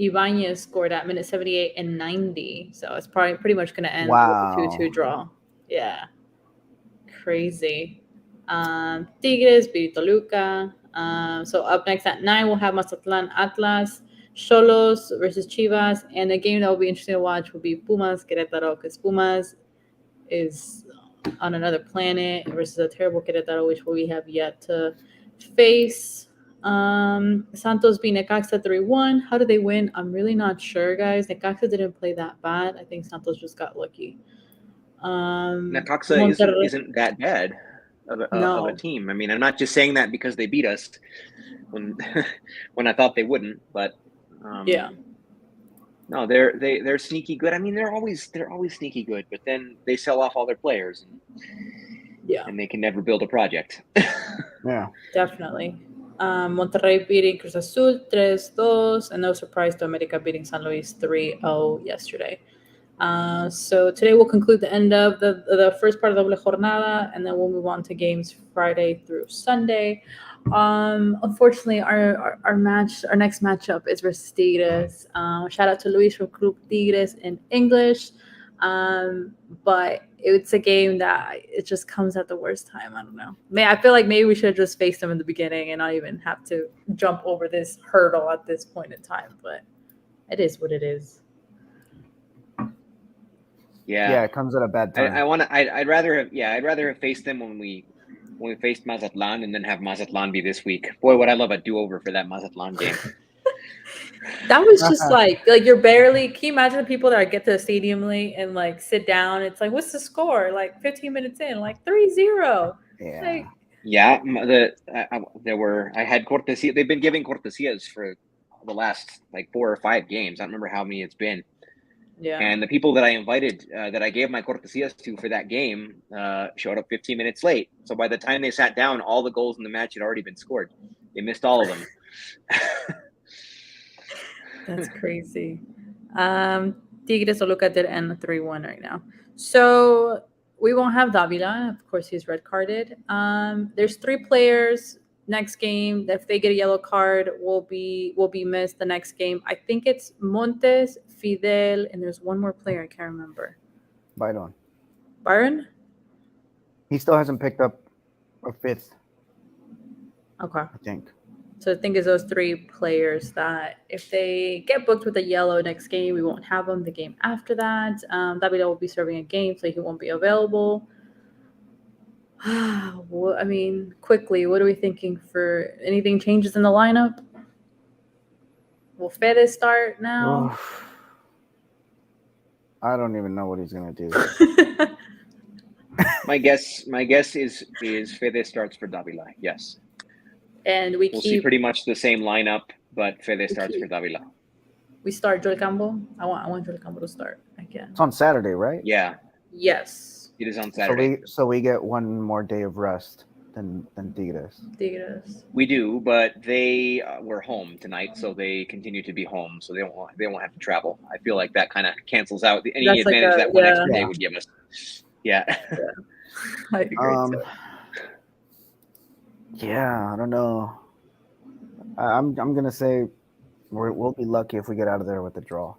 Ibanez scored at minute 78 and 90. So it's probably pretty much going to end with the 2-2 draw. Yeah. Crazy. Tigres beat Toluca. So up next at 9, we'll have Mazatlan Atlas, Xolos versus Chivas. And the game that will be interesting to watch will be Pumas Querétaro, because Pumas is on another planet versus a terrible Querétaro, which we have yet to face. Santos beat Necaxa 3-1. How did they win? I'm really not sure, guys. Necaxa didn't play that bad. I think Santos just got lucky. Necaxa isn't that bad of a team. I mean, I'm not just saying that because they beat us when I thought they wouldn't, but yeah. No, they're sneaky good. I mean, they're always sneaky good, but then they sell off all their players, and they can never build a project. Yeah, definitely. Monterrey beating Cruz Azul 3-2, and no surprise to America beating San Luis 3-0 yesterday. So today we'll conclude the end of the first part of the doble jornada, and then we'll move on to games Friday through Sunday. Unfortunately, our next matchup is versus Tigres. Shout out to Luis from Club Tigres in English. But it's a game that it just comes at the worst time. I don't know. I feel like maybe we should have just faced them in the beginning and not even have to jump over this hurdle at this point in time. But it is what it is. Yeah, it comes at a bad time. I'd rather have faced them when we faced Mazatlan, and then have Mazatlan be this week. Boy, would I love a do-over for that Mazatlan game. That was just like you're barely. Can you imagine the people that get to the stadium late and like sit down? It's like, what's the score? Like 15 minutes in, like 3-0. Yeah. Like, yeah. I had cortesia. They've been giving cortesias for the last like 4 or 5 games. I don't remember how many it's been. Yeah. And the people that I invited, that I gave my cortesias to for that game, showed up 15 minutes late. So by the time they sat down, all the goals in the match had already been scored. They missed all of them. That's crazy. Tigres Toluca did end 3-1 right now. So we won't have Davila. Of course, he's red carded. There's 3 players next game. If they get a yellow card, will be missed the next game. I think it's Montes, Fidel, and there's one more player. I can't remember. Byron? He still hasn't picked up a 5th. Okay. I think. So the thing is, those three players that if they get booked with a yellow next game, we won't have them the game after that. Davila will be serving a game, so he won't be available. Well, I mean, quickly, what are we thinking for anything changes in the lineup? Will Fede start now? Oof. I don't even know what he's gonna do. My guess is Fede starts for Davila. Yes, And we we'll see keep pretty much the same lineup, but Fede starts for Davila. we start Joel Campo. I want Joel Campo to start again. It's on Saturday, right? Yeah, Yes, it is on So Saturday. we get one more day of rest than Tigres. Tigres. We do, but they were home tonight, so they continue to be home, so they won't have to travel. I feel like that kind of cancels out any That's like advantage a- that one yeah. extra day Yeah. would give us. Yeah. I agree too. Yeah, I don't know. I'm gonna say we'll be lucky if we get out of there with a draw.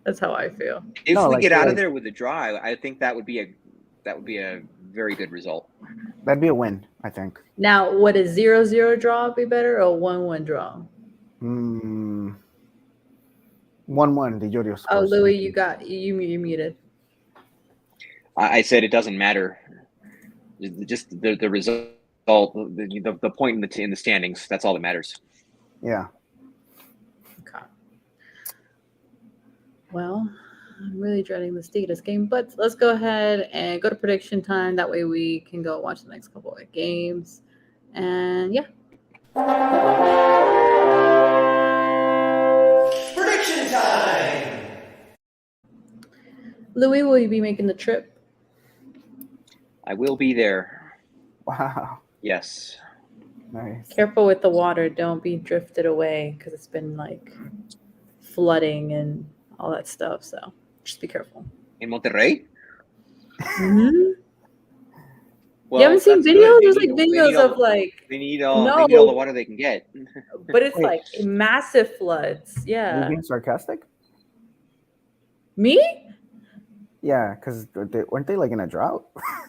That's how I feel. If No, we like- get out of like- there with a draw, I think that would be a very good result. That'd be a win, I think. Now, would a 0-0 draw be better or a 1-1 draw? 1-1. Di Giorgio Oh, scores. Louis, you muted. I said it doesn't matter. Just the result, the point in the standings. That's all that matters. Yeah. Okay. Well, I'm really dreading this Tigres game, but let's go ahead and go to prediction time. That way we can go watch the next couple of games. And yeah. Prediction time! Louis, will you be making the trip? I will be there. Wow. Yes. Nice. Careful with the water. Don't be drifted away because it's been like flooding and all that stuff. So just be careful. In Monterrey? Mm-hmm. Well, You haven't seen that's good. videos? They There's need- like they need videos all- of like, They need all the water they can get. but it's Wait. like massive floods. Are Yeah. you being sarcastic? Me? Yeah, because weren't they like in a drought?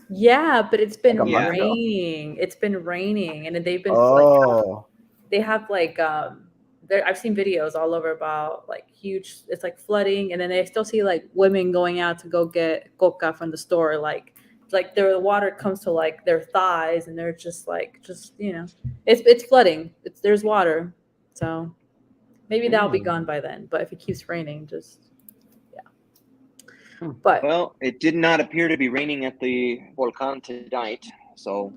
Yeah, but it's been Like a month ago? raining. It's been raining, and then they've been like they have like I've seen videos all over about like huge. It's like flooding, and then they still see like women going out to go get coca from the store. Like their water comes to like their thighs, and they're just it's flooding. There's water, so maybe that'll be gone by then. But if it keeps raining, just yeah. But Well, it did not appear to be raining at the Volcan tonight, so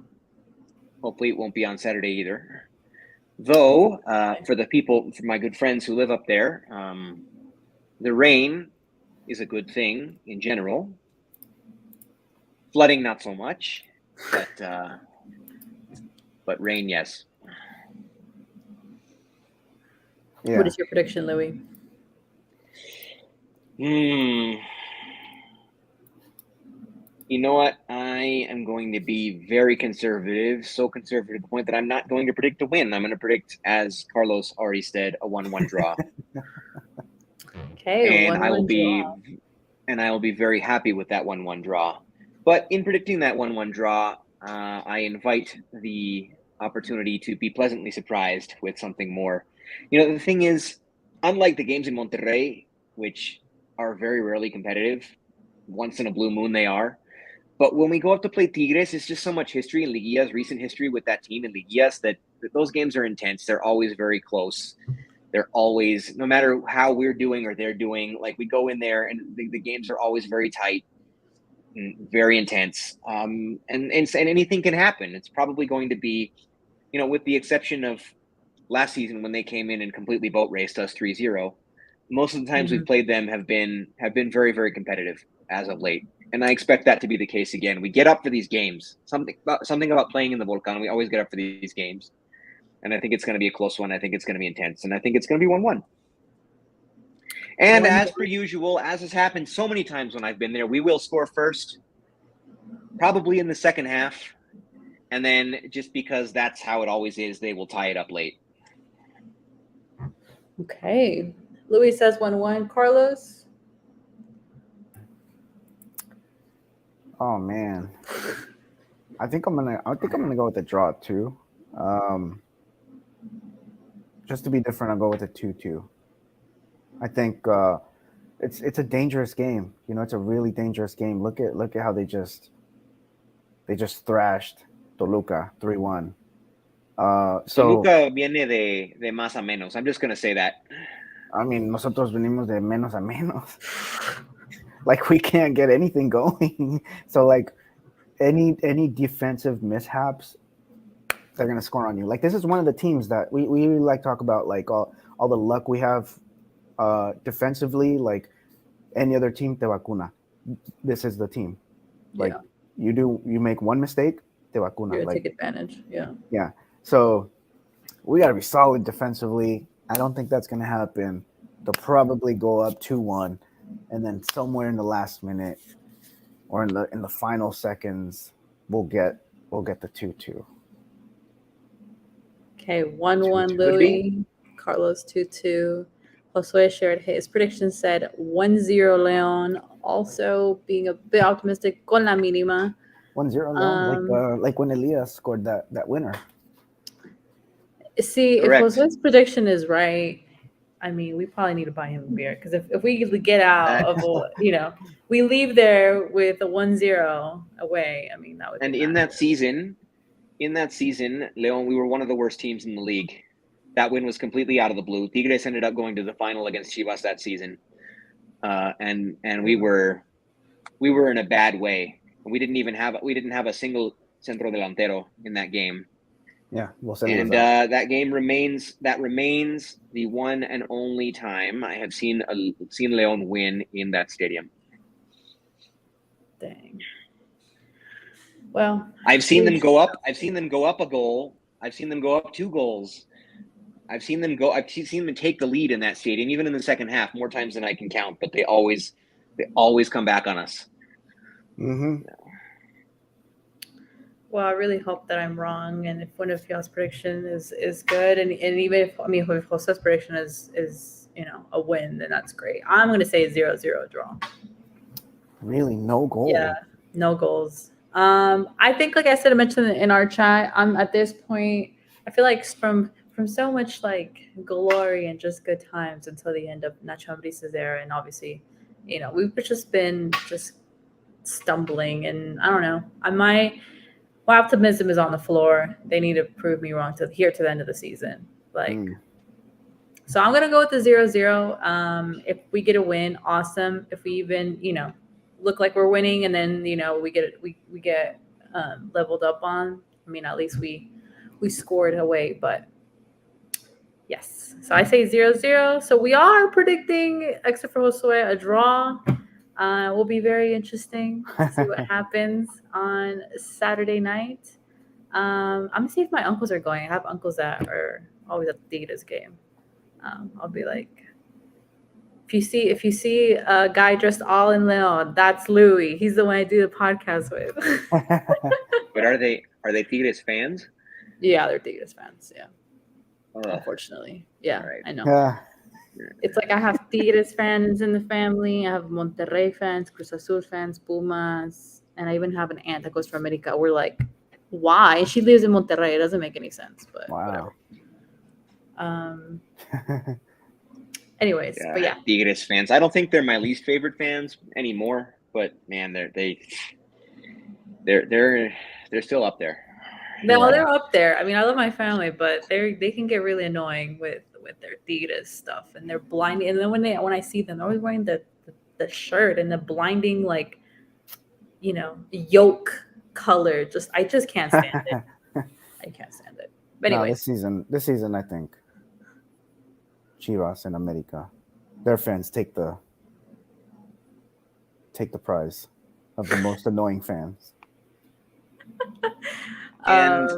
hopefully it won't be on Saturday either. Though, for my good friends who live up there, the rain is a good thing in general. Flooding, not so much, but rain, yes. Yeah. what is your prediction, Louis? You know what? I am going to be very conservative, so conservative to the point that I'm not going to predict a win. I'm going to predict, as Carlos already said, a 1-1 draw. Okay, and I will 1-1 be draw. very happy with that 1-1 draw. But in predicting that 1-1 draw, I invite the opportunity to be pleasantly surprised with something more. You know, the thing is, unlike the games in Monterrey, which are very rarely competitive, once in a blue moon they are. But when we go up to play Tigres, it's just so much history in Liguillas, recent history with that team in Liguillas, that those games are intense. They're always very close. They're always, no matter how we're doing or they're doing, like we go in there and the games are always very tight, and very intense. And anything can happen. It's probably going to be, you know, with the exception of last season when they came in and completely boat raced us 3-0. Most of the times we've played them have been very, very competitive as of late. And I expect that to be the case again. We get up for these games. Something about playing in the Volcan. We always get up for these games. And I think it's going to be a close one. I think it's going to be intense. And I think it's going to be 1-1. And as per usual, as has happened so many times when I've been there, we will score first, probably in the second half. And then just because that's how it always is, they will tie it up late. Okay. Louis says 1-1. Carlos? Oh man. I think I'm gonna go with the draw too. just to be different, I'll go with a 2-2. I think it's a dangerous game. You know, it's a really dangerous game. Look at how they just thrashed Toluca 3-1. So Toluca viene de más a menos. I'm just gonna say that. I mean, nosotros venimos de menos a menos. Like we can't get anything going. So like any defensive mishaps, they're gonna score on you. Like this is one of the teams that we like talk about, like all the luck we have defensively. Like any other team, te vacuna. This is the team. Like you make one mistake, te vacuna. You're gonna like take advantage. Yeah. Yeah. So we got to be solid defensively. I don't think that's going to happen. They'll probably go up 2-1, and then somewhere in the last minute or in the final seconds, we'll get the 2-2. Okay, 1-1 2-2 Louis, Carlos 2-2. Josue shared his prediction, said 1-0 Leon, also being a bit optimistic con la mínima. 1-0, like when Elias scored that winner. See, Correct. if Josue's prediction is right, I mean, we probably need to buy him a beer, because if we get out of, we leave there with a 1-0 away, I mean, that would be And in that season, Leon, we were one of the worst teams in the league. That win was completely out of the blue. Tigres ended up going to the final against Chivas that season, and we were in a bad way. We didn't have a single centro delantero in that game. Yeah, and that game remains the one and only time I have seen Leon win in that stadium. Dang. Well, I've seen them go up a goal. I've seen them go up 2 goals. I've seen them take the lead in that stadium, even in the second half, more times than I can count. But they always come back on us. Mm-hmm. Well, I really hope that I'm wrong, and if one of y'all's prediction is good, and even if Jose's prediction is a win, then that's great. I'm going to say 0-0 draw. Really, no goal. Yeah, no goals. I think, like I mentioned in our chat, I'm at this point, I feel like from so much like glory and just good times until the end of Nacho Ambriz' era, and obviously, we've just been stumbling, and I don't know. My optimism is on the floor. They need to prove me wrong to the end of the season. So I'm gonna go with the 0-0. If we get a win, awesome. If we even look like we're winning, and then we get leveled up on. I mean, at least we scored away. But yes, so I say 0-0. So we are predicting, except for Josue, a draw. Will be very interesting to see what happens on Saturday night. I'm gonna see if my uncles are going. I have uncles that are always at the Tigres game. I'll be like, if you see a guy dressed all in Leon, that's Louis. He's the one I do the podcast with. But are they Tigres fans? Yeah, they're Tigres fans. Yeah, unfortunately. Yeah, right. I know. Yeah. It's like I have Tigres fans in the family. I have Monterrey fans, Cruz Azul fans, Pumas, and I even have an aunt that goes to America. We're like, why? And she lives in Monterrey. It doesn't make any sense, but wow. Whatever. Anyways, but yeah, Tigres fans. I don't think they're my least favorite fans anymore, but man, they're still up there. No, they're up there. I mean, I love my family, but they can get really annoying with their Tigres stuff, and they're blinding. And then when I see them, they're always wearing the shirt and the blinding yolk color. I just can't stand it. I can't stand it. But anyway, this season, I think Chivas and America, their fans take the prize of the most annoying fans. And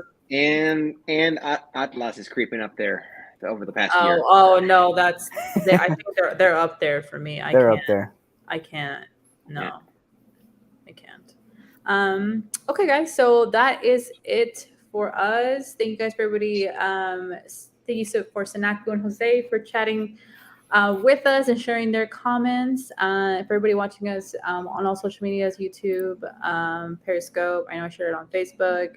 Atlas is creeping up there over the past year. Oh no, I think they're up there for me. They're up there. I can't. No, yeah. I can't. Okay, guys. So that is it for us. Thank you guys for everybody. Thank you for Sanaku and Jose for chatting with us and sharing their comments. For everybody watching us on all social medias, YouTube, Periscope, I know I shared it on Facebook,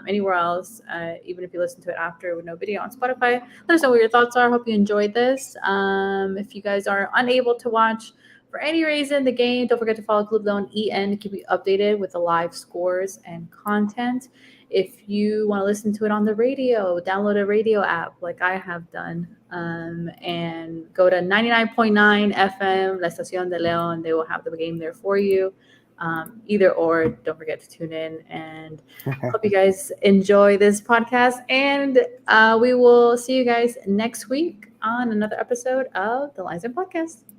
anywhere else, even if you listen to it after with no video on Spotify, let us know what your thoughts are. Hope you enjoyed this. If you guys are unable to watch for any reason the game, don't forget to follow Club Leon EN to keep you updated with the live scores and content. If you want to listen to it on the radio, download a radio app like I have done, and go to 99.9 FM, La Estación de León. They will have the game there for you. Either or, don't forget to tune in. And hope you guys enjoy this podcast. And we will see you guys next week on another episode of the Lines In Podcast.